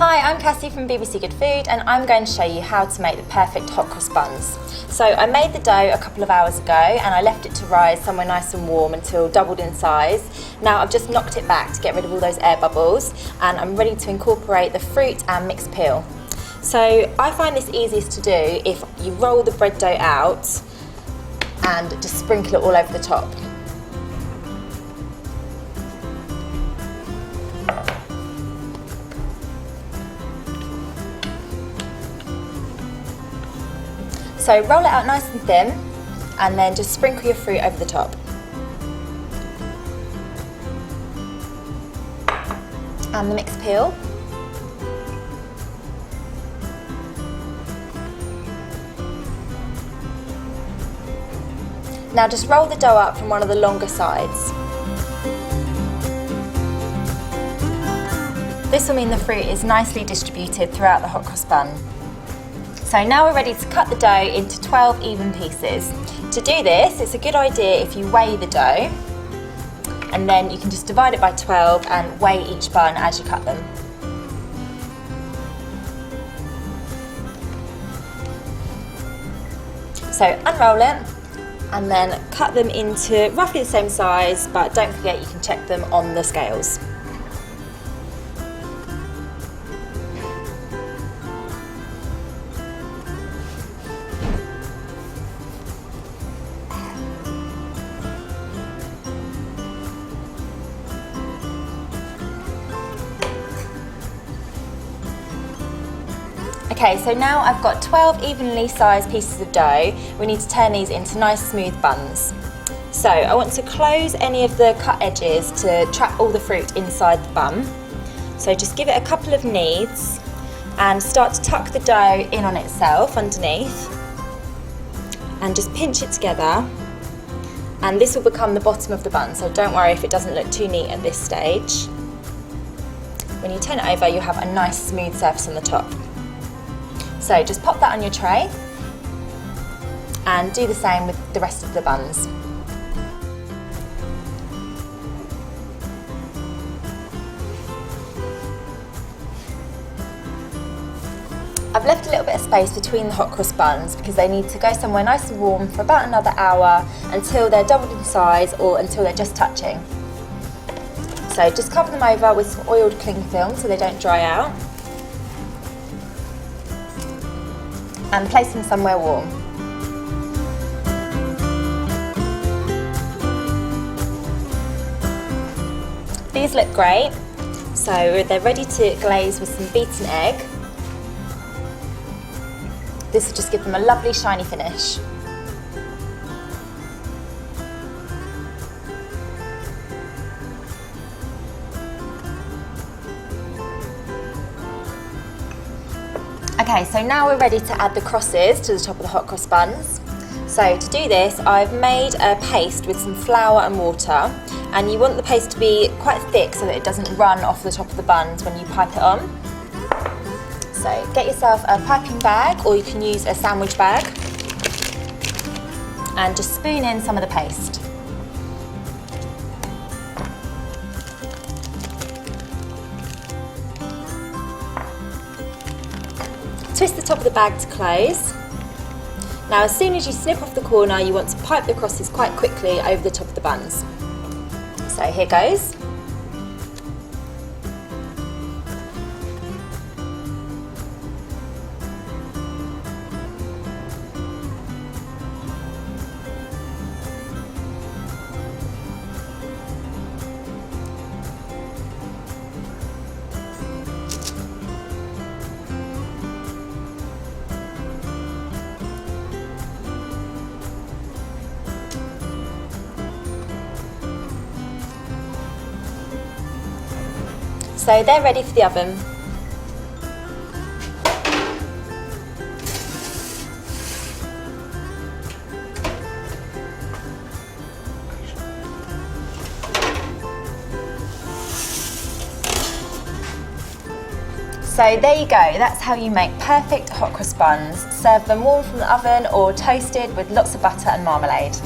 Hi, I'm Cassie from BBC Good Food and I'm going to show you how to make the perfect hot cross buns. So I made the dough a couple of hours ago and I left it to rise somewhere nice and warm until doubled in size. Now I've just knocked it back to get rid of all those air bubbles and I'm ready to incorporate the fruit and mixed peel. So I find this easiest to do if you roll the bread dough out and just sprinkle it all over the top. So roll it out nice and thin and then just sprinkle your fruit over the top. And the mixed peel. Now just roll the dough up from one of the longer sides. This will mean the fruit is nicely distributed throughout the hot cross bun. So now we're ready to cut the dough into 12 even pieces. To do this, it's a good idea if you weigh the dough and then you can just divide it by 12 and weigh each bun as you cut them. So unroll it and then cut them into roughly the same size, but don't forget you can check them on the scales. Okay, so now I've got 12 evenly sized pieces of dough. We need to turn these into nice smooth buns. So I want to close any of the cut edges to trap all the fruit inside the bun. So just give it a couple of kneads and start to tuck the dough in on itself underneath and just pinch it together, and this will become the bottom of the bun, so don't worry if it doesn't look too neat at this stage. When you turn it over, you'll have a nice smooth surface on the top. So just pop that on your tray and do the same with the rest of the buns. I've left a little bit of space between the hot cross buns because they need to go somewhere nice and warm for about another hour until they're doubled in size or until they're just touching. So just cover them over with some oiled cling film so they don't dry out. And place them somewhere warm. These look great, so they're ready to glaze with some beaten egg. This will just give them a lovely shiny finish. Okay, so now we're ready to add the crosses to the top of the hot cross buns. So to do this, I've made a paste with some flour and water, and you want the paste to be quite thick so that it doesn't run off the top of the buns when you pipe it on. So get yourself a piping bag, or you can use a sandwich bag, and just spoon in some of the paste. Twist the top of the bag to close. Now as soon as you snip off the corner, you want to pipe the crosses quite quickly over the top of the buns. So here goes. So they're ready for the oven. So there you go, that's how you make perfect hot cross buns. Serve them warm from the oven or toasted with lots of butter and marmalade.